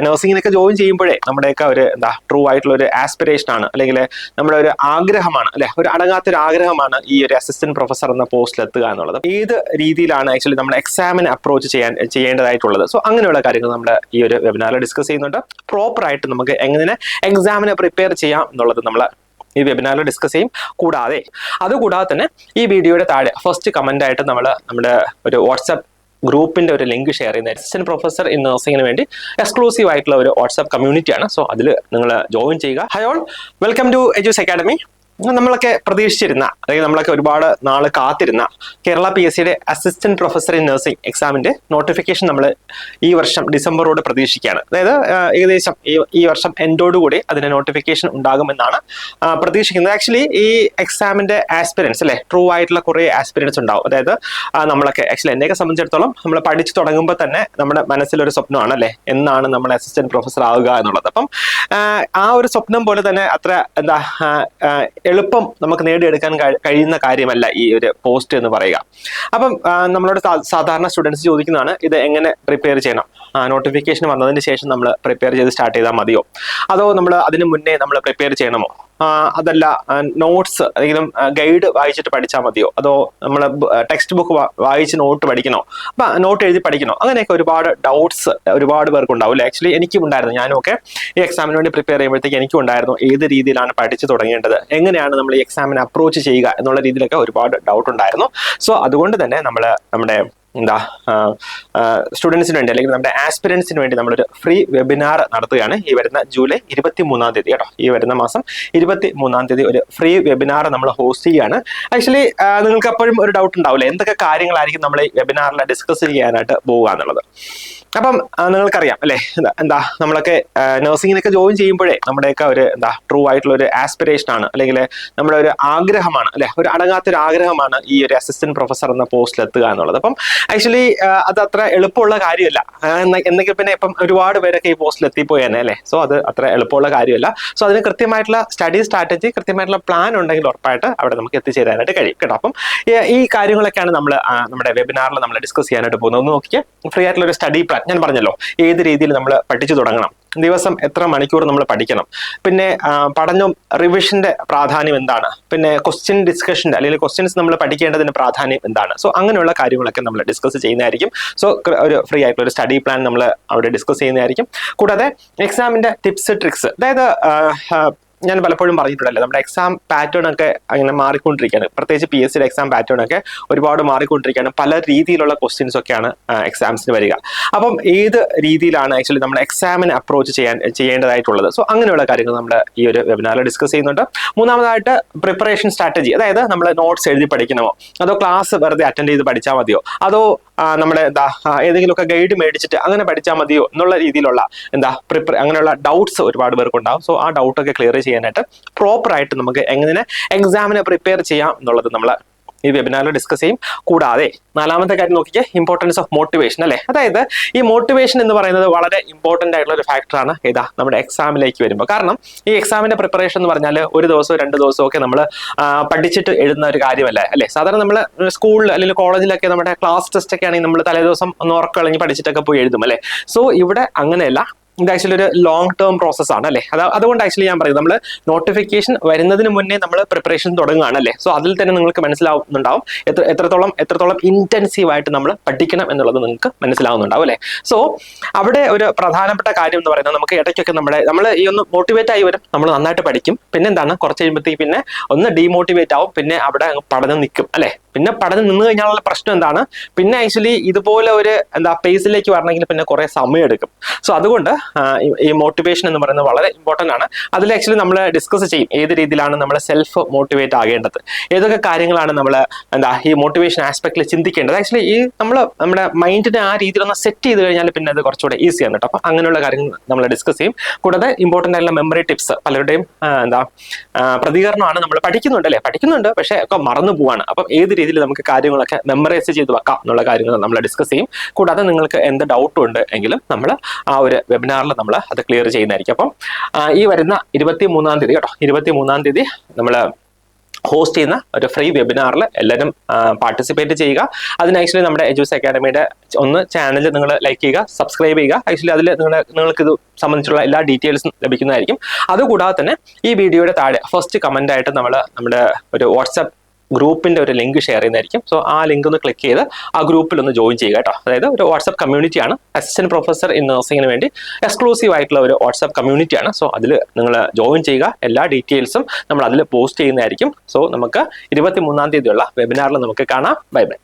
നഴ്സിംഗിനൊക്കെ join ചെയ്യുമ്പോഴേ നമ്മുടെയൊക്കെ ഒരു ട്രൂ ആയിട്ടുള്ള ഒരു ആസ്പിറേഷൻ ആണ്, അല്ലെങ്കിൽ നമ്മുടെ ഒരു ആഗ്രഹമാണ്, അല്ലെ, ഒരു അടങ്ങാത്തൊരു ആഗ്രഹമാണ് ഈ ഒരു അസിസ്റ്റന്റ് പ്രൊഫസർ എന്ന പോസ്റ്റിൽ എത്തുക എന്നുള്ളത്. ഏത് രീതിയിലാണ് ആക്ച്വലി നമ്മൾ എക്സാമിന് അപ്രോച്ച് ചെയ്യേണ്ടതായിട്ടുള്ളത്. സോ അങ്ങനെയുള്ള കാര്യങ്ങൾ നമ്മൾ ഈ ഒരു വെബിനാറിൽ ഡിസ്കസ് ചെയ്യുന്നുണ്ട്. പ്രോപ്പർ ആയിട്ട് നമുക്ക് എങ്ങനെ എക്സാമിന് പ്രിപ്പയർ ചെയ്യാം എന്നുള്ളത് നമ്മൾ ഈ വെബിനാറിൽ ഡിസ്കസ് ചെയ്യും. അതുകൂടാതെ തന്നെ ഈ വീഡിയോയുടെ താഴെ ഫസ്റ്റ് കമന്റ് ആയിട്ട് നമ്മുടെ ഒരു വാട്സ്ആപ്പ് ഗ്രൂപ്പിന്റെ ഒരു ലിങ്ക് ഷെയർ ചെയ്യുന്ന അസിസ്റ്റന്റ് പ്രൊഫസർ ഇൻ നഴ്സിംഗിന് വേണ്ടി എക്സ്ക്ലൂസീവ് ആയിട്ടുള്ള ഒരു വാട്സ്ആപ്പ് കമ്മ്യൂണിറ്റിയാണ്. സോ അതിൽ നിങ്ങൾ ജോയിൻ ചെയ്യുക. Hi all, welcome to Edus academy. നമ്മളൊക്കെ പ്രതീക്ഷിച്ചിരുന്ന, അല്ലെങ്കിൽ നമ്മളൊക്കെ ഒരുപാട് നാള് കാത്തിരുന്ന കേരള PSCയുടെ അസിസ്റ്റന്റ് പ്രൊഫസർ ഇൻ നഴ്സിംഗ് എക്സാമിന്റെ നോട്ടിഫിക്കേഷൻ നമ്മൾ ഈ വർഷം ഡിസംബറോട് പ്രതീക്ഷിക്കുകയാണ്. അതായത് ഏകദേശം ഈ വർഷം എൻഡോടുകൂടി അതിന്റെ നോട്ടിഫിക്കേഷൻ ഉണ്ടാകുമെന്നാണ് പ്രതീക്ഷിക്കുന്നത്. ആക്ച്വലി ഈ എക്സാമിന്റെ ആസ്പിരൻസ്, അല്ലെ, ട്രൂ ആയിട്ടുള്ള കുറെ ആസ്പിരൻസ് ഉണ്ടാവും. അതായത് നമ്മളൊക്കെ ആക്ച്വലി എന്നെയൊക്കെ സംബന്ധിച്ചിടത്തോളം നമ്മൾ പഠിച്ചു തുടങ്ങുമ്പോൾ തന്നെ നമ്മുടെ മനസ്സിലൊരു സ്വപ്നമാണ്, അല്ലെ, എന്നാണ് നമ്മൾ അസിസ്റ്റന്റ് പ്രൊഫസർ ആവുക എന്നുള്ളത്. അപ്പം ആ ഒരു സ്വപ്നം പോലെ തന്നെ അത്ര എളുപ്പം നമുക്ക് നേടിയെടുക്കാൻ കഴിയുന്ന കാര്യമല്ല ഈ ഒരു പോസ്റ്റ് എന്ന് പറയുക. അപ്പം നമ്മളോട് സാധാരണ സ്റ്റുഡൻസ് ചോദിക്കുന്നതാണ്, ഇത് എങ്ങനെ പ്രിപ്പയർ ചെയ്യണം? നോട്ടിഫിക്കേഷൻ വന്നതിന് ശേഷം നമ്മൾ പ്രിപ്പയർ ചെയ്ത് സ്റ്റാർട്ട് ചെയ്താൽ മതിയോ, അതോ നമ്മൾ അതിന് മുന്നേ നമ്മൾ പ്രിപ്പയർ ചെയ്യണമോ, അതല്ല നോട്ട്സ് ഏതെങ്കിലും ഗൈഡ് വായിച്ചിട്ട് പഠിച്ചാൽ മതിയോ, അതോ നമ്മൾ ടെക്സ്റ്റ് ബുക്ക് വായിച്ച് നോട്ട് പഠിക്കണോ, നോട്ട് എഴുതി പഠിക്കണോ? അങ്ങനെയൊക്കെ ഒരുപാട് ഡൗട്ട്സ് ഒരുപാട് പേർക്ക് ഉണ്ടാവും. ആക്ച്വലി എനിക്കും ഉണ്ടായിരുന്നു. ഞാനും ഒക്കെ ഈ എക്സാമിന് വേണ്ടി പ്രിപ്പയർ ചെയ്യുമ്പോഴത്തേക്ക് എനിക്കും ഉണ്ടായിരുന്നു ഏത് രീതിയിലാണ് പഠിച്ചു തുടങ്ങേണ്ടത്, എങ്ങനെയാണ് നമ്മൾ ഈ എക്സാമിന് അപ്രോച്ച് ചെയ്യുക എന്നുള്ള രീതിയിലൊക്കെ ഒരുപാട് ഡൗട്ട് ഉണ്ടായിരുന്നു. സോ അതുകൊണ്ട് തന്നെ നമ്മുടെ സ്റ്റുഡൻസിന് വേണ്ടി, അല്ലെങ്കിൽ നമ്മുടെ ആസ്പിരൻസിന് വേണ്ടി നമ്മളൊരു ഫ്രീ വെബിനാർ നടത്തുകയാണ് ഈ വരുന്ന ജൂലൈ 23-ാം തീയതി കേട്ടോ. ഈ വരുന്ന മാസം 23-ാം തീയതി ഒരു ഫ്രീ വെബിനാർ നമ്മൾ ഹോസ്റ്റ് ചെയ്യുകയാണ്. ആക്ച്വലി നിങ്ങൾക്ക് എപ്പോഴും ഒരു ഡൗട്ട് ഉണ്ടാവില്ലേ, എന്തൊക്കെ കാര്യങ്ങളായിരിക്കും നമ്മൾ ഈ വെബിനാറിൽ ഡിസ്കസ് ചെയ്യാനായിട്ട് പോവുക എന്നുള്ളത്. അപ്പം നിങ്ങൾക്കറിയാം, അല്ലെ, നമ്മളൊക്കെ നഴ്സിംഗിനൊക്കെ ജോയിൻ ചെയ്യുമ്പോഴേ നമ്മുടെയൊക്കെ ഒരു ട്രൂ ആയിട്ടുള്ള ഒരു ആസ്പിറേഷൻ ആണ്, അല്ലെങ്കിൽ നമ്മുടെ ഒരു ആഗ്രഹമാണ്, അല്ലെ, ഒരു അടങ്ങാത്തൊരു ആഗ്രഹമാണ് ഈ ഒരു അസിസ്റ്റന്റ് പ്രൊഫസർ എന്ന പോസ്റ്റിൽ എത്തുക എന്നുള്ളത്. അപ്പം ആക്ച്വലി അത് അത്ര എളുപ്പമുള്ള കാര്യമല്ല. എന്നെങ്കിൽ പിന്നെ ഇപ്പം ഒരുപാട് പേരൊക്കെ ഈ പോസ്റ്റിൽ എത്തിപ്പോയേനെ, അല്ലെ. സോ അത് അത്ര എളുപ്പമുള്ള കാര്യമല്ല. സോ അതിന് കൃത്യമായിട്ടുള്ള സ്റ്റഡി സ്ട്രാറ്റജി, കൃത്യമായിട്ടുള്ള പ്ലാൻ ഉണ്ടെങ്കിൽ ഉറപ്പായിട്ട് അവിടെ നമുക്ക് എത്തിച്ചേരാനായിട്ട് കഴിയും കേട്ടോ. അപ്പം ഈ കാര്യങ്ങളൊക്കെയാണ് നമ്മൾ നമ്മുടെ വെബിനാറിൽ നമ്മൾ ഡിസ്കസ് ചെയ്യാനായിട്ട് പോകുന്നത്. ഒന്ന് നോക്കിയാൽ ഫ്രീ ആയിട്ടുള്ള ഒരു സ്റ്റഡി പ്ലാൻ ഞാൻ പറഞ്ഞല്ലോ, ഏത് രീതിയിൽ നമ്മൾ പഠിച്ചു തുടങ്ങണം, ദിവസം എത്ര മണിക്കൂർ നമ്മൾ പഠിക്കണം, പിന്നെ പഠനം റിവിഷന്റെ പ്രാധാന്യം എന്താണ്, പിന്നെ ക്വസ്റ്റ്യൻ ഡിസ്കഷന്റെ അല്ലെങ്കിൽ ക്വസ്റ്റ്യൻസ് നമ്മൾ പഠിക്കേണ്ടതിന്റെ പ്രാധാന്യം എന്താണ്. സോ അങ്ങനെയുള്ള കാര്യങ്ങളൊക്കെ നമ്മൾ ഡിസ്കസ് ചെയ്യുന്നതായിരിക്കും. സോ ഒരു ഫ്രീ ആയിട്ടുള്ള ഒരു സ്റ്റഡി പ്ലാൻ നമ്മൾ അവിടെ ഡിസ്കസ് ചെയ്യുന്നതായിരിക്കും. കൂടാതെ എക്സാമിന്റെ ടിപ്സ് ട്രിക്സ്, അതായത് ഞാൻ പലപ്പോഴും പറഞ്ഞിട്ടുണ്ടല്ലോ, നമ്മുടെ എക്സാം പാറ്റേൺ ഒക്കെ അങ്ങനെ മാറിക്കൊണ്ടിരിക്കുകയാണ്. പ്രത്യേകിച്ച് PSCയുടെ എക്സാം പാറ്റേൺ ഒക്കെ ഒരുപാട് മാറിക്കൊണ്ടിരിക്കുകയാണ്. പല രീതിയിലുള്ള ക്വസ്റ്റ്യൻസ് ഒക്കെയാണ് എക്സാംസിന് വരിക. അപ്പം ഏത് രീതിയിലാണ് ആക്ച്വലി നമ്മൾ എക്സാമിന് അപ്രോച്ച് ചെയ്യേണ്ടതായിട്ടുള്ളത്. സോ അങ്ങനെയുള്ള കാര്യങ്ങൾ നമ്മൾ ഈ ഒരു വെബിനാറിൽ ഡിസ്കസ് ചെയ്യുന്നുണ്ട്. മൂന്നാമതായിട്ട് പ്രിപ്പറേഷൻ സ്ട്രാറ്റജി, അതായത് നമ്മൾ നോട്ട്സ് എഴുതി പഠിക്കണമോ, അതോ ക്ലാസ് വെറുതെ അറ്റൻഡ് ചെയ്ത് പഠിച്ചാൽ മതിയോ, അതോ നമ്മുടെ ഏതെങ്കിലുമൊക്കെ ഗൈഡ് മേടിച്ചിട്ട് അങ്ങനെ പഠിച്ചാൽ മതിയോ എന്നുള്ള രീതിയിലുള്ള അങ്ങനെയുള്ള ഡൗട്ട്സ് ഒരുപാട് പേർക്കുണ്ടാവും. സോ ആ ഡൗട്ടൊക്കെ ക്ലിയർ ചെയ്യാനായിട്ട് പ്രോപ്പർ ആയിട്ട് നമുക്ക് എങ്ങനെ എക്സാമിന് പ്രിപ്പയർ ചെയ്യാം എന്നുള്ളത് നമ്മൾ ഈ വെബിനാറിൽ ഡിസ്കസ് ചെയ്യും. കൂടാതെ നാലാമത്തെ കാര്യം നോക്കിക്കേ, ഇമ്പോർട്ടൻസ് ഓഫ് മോട്ടിവേഷൻ, അല്ലെ. അതായത് ഈ മോട്ടിവേഷൻ എന്ന് പറയുന്നത് വളരെ ഇമ്പോർട്ടന്റ് ആയിട്ടുള്ള ഒരു ഫാക്ടറാണ് നമ്മുടെ എക്സാമിലേക്ക് വരുമ്പോൾ. കാരണം ഈ എക്സാമിന്റെ പ്രിപ്പറേഷൻ എന്ന് പറഞ്ഞാൽ ഒരു ദിവസമോ 2 ദിവസമോ ഒക്കെ നമ്മൾ പഠിച്ചിട്ട് എഴുതുന്ന ഒരു കാര്യമല്ല, അല്ലെ. സാധാരണ നമ്മൾ സ്കൂളിൽ അല്ലെങ്കിൽ കോളേജിലൊക്കെ നമ്മുടെ ക്ലാസ് ടെസ്റ്റ് ഒക്കെ ആണെങ്കിൽ നമ്മൾ തലേദിവസം ഒന്ന് ഉറക്കളഞ്ഞ് പഠിച്ചിട്ടൊക്കെ പോയി എഴുതും, അല്ലെ. സോ ഇവിടെ അങ്ങനെയല്ല. ഇത് ആക്ച്വലി ഒരു ലോങ് ടേം പ്രോസസ്സാണ്, അല്ലേ. അതുകൊണ്ട് ആക്ച്വലി ഞാൻ പറയുന്നത്, നമ്മൾ നോട്ടിഫിക്കേഷൻ വരുന്നതിന് മുന്നേ നമ്മൾ പ്രിപ്പറേഷൻ തുടങ്ങുകയാണ്, അല്ലേ. സോ അതിൽ തന്നെ നിങ്ങൾക്ക് മനസ്സിലാവുന്നുണ്ടാവും എത്രത്തോളം ഇന്റൻസീവ് ആയിട്ട് നമ്മൾ പഠിക്കണം എന്നുള്ളത് നിങ്ങൾക്ക് മനസ്സിലാവുന്നുണ്ടാവും, അല്ലേ. സോ അവിടെ ഒരു പ്രധാനപ്പെട്ട കാര്യം എന്ന് പറയുന്നത്, നമുക്ക് ഇടയ്ക്കൊക്കെ നമ്മൾ ഈ ഒന്ന് മോട്ടിവേറ്റ് ആയി വരും, നമ്മൾ നന്നായിട്ട് പഠിക്കും, പിന്നെ കുറച്ച് കഴിയുമ്പോഴത്തേക്ക് പിന്നെ ഒന്ന് ഡീമോട്ടിവേറ്റ് ആവും, പിന്നെ അവിടെ പഠനം നിൽക്കും, അല്ലേ. പിന്നെ പഠനം നിന്ന് കഴിഞ്ഞാലുള്ള പ്രശ്നം എന്താണ്, പിന്നെ ആക്ച്വലി ഇതുപോലെ ഒരു പേസിലേക്ക് വരണമെങ്കിൽ പിന്നെ കുറെ സമയം എടുക്കും. സോ അതുകൊണ്ട് ഈ മോട്ടിവേഷൻ എന്ന് പറയുന്നത് വളരെ ഇമ്പോർട്ടന്റ് ആണ്. അതിൽ ആക്ച്വലി നമ്മൾ ഡിസ്കസ് ചെയ്യും ഏത് രീതിയിലാണ് നമ്മൾ സെൽഫ് മോട്ടിവേറ്റ് ആകേണ്ടത്, ഏതൊക്കെ കാര്യങ്ങളാണ് നമ്മൾ ഈ മോട്ടിവേഷൻ ആസ്പെക്റ്റിൽ ചിന്തിക്കേണ്ടത്. ആക്ച്വലി ഈ നമ്മുടെ മൈൻഡിനെ ആ രീതിയിലൊന്ന് സെറ്റ് ചെയ്ത് കഴിഞ്ഞാൽ പിന്നെ അത് കുറച്ചുകൂടെ ഈസിയാണ് കേട്ടോ. അപ്പം അങ്ങനെയുള്ള കാര്യങ്ങൾ നമ്മൾ ഡിസ്കസ് ചെയ്യും. കൂടാതെ ഇമ്പോർട്ടന്റ് ആയിട്ടുള്ള മെമ്മറി ടിപ്സ്, പലരുടെയും പ്രതികരണമാണ്, നമ്മൾ പഠിക്കുന്നുണ്ട് പക്ഷെ ഒക്കെ മറന്നു പോവാണ്. അപ്പം ഏത് രീതിയിൽ നമുക്ക് കാര്യങ്ങളൊക്കെ മെമ്മറൈസ് ചെയ്ത് വെക്കാം എന്നുള്ള കാര്യങ്ങൾ നമ്മൾ ഡിസ്കസ് ചെയ്യും. കൂടാതെ നിങ്ങൾക്ക് എന്ത് ഡൗട്ടും ഉണ്ട് എങ്കിലും നമ്മൾ ആ ഒരു വെബിനാറിൽ നമ്മൾ അത് ക്ലിയർ ചെയ്യുന്നതായിരിക്കും. അപ്പം ഈ വരുന്ന 23-ാം തീയതി കേട്ടോ, 23-ാം തീയതി നമ്മൾ ഹോസ്റ്റ് ചെയ്യുന്ന ഒരു ഫ്രീ വെബിനാറിൽ എല്ലാവരും പാർട്ടിസിപ്പേറ്റ് ചെയ്യുക. അതിന് ആക്ച്വലി നമ്മുടെ എജൂസ് അക്കാഡമിയുടെ ഒന്ന് ചാനൽ നിങ്ങൾ ലൈക്ക് ചെയ്യുക, സബ്സ്ക്രൈബ് ചെയ്യുക. ആക്ച്വലി അതിൽ നിങ്ങൾക്ക് ഇത് സംബന്ധിച്ചുള്ള എല്ലാ ഡീറ്റെയിൽസും ലഭിക്കുന്നതായിരിക്കും. അതുകൂടാതെ തന്നെ ഈ വീഡിയോയുടെ താഴെ ഫസ്റ്റ് കമന്റ് ആയിട്ട് നമ്മുടെ ഒരു വാട്സ്ആപ്പ് ഗ്രൂപ്പിന്റെ ഒരു ലിങ്ക് ഷെയർ ചെയ്യുന്നതായിരിക്കും. സോ ആ ലിങ്ക് ഒന്ന് ക്ലിക്ക് ചെയ്ത് ആ ഗ്രൂപ്പിൽ ഒന്ന് ജോയിൻ ചെയ്യുക കേട്ടോ. അതായത് ഒരു വാട്സ്ആപ്പ് കമ്മ്യൂണിറ്റിയാണ്, അസിസ്റ്റന്റ് പ്രൊഫസർ ഇൻ നഴ്സിംഗിന് വേണ്ടി എക്സ്ക്ലൂസീവ് ആയിട്ടുള്ള ഒരു വാട്സ്ആപ്പ് കമ്മ്യൂണിറ്റിയാണ്. സോ അതിൽ നിങ്ങൾ ജോയിൻ ചെയ്യുക. എല്ലാ ഡീറ്റെയിൽസും നമ്മൾ അതിൽ പോസ്റ്റ് ചെയ്യുന്നതായിരിക്കും. സോ നമുക്ക് 23-ാം തീയതിയുള്ള വെബിനാറിൽ നമുക്ക് കാണാം. Bye bye.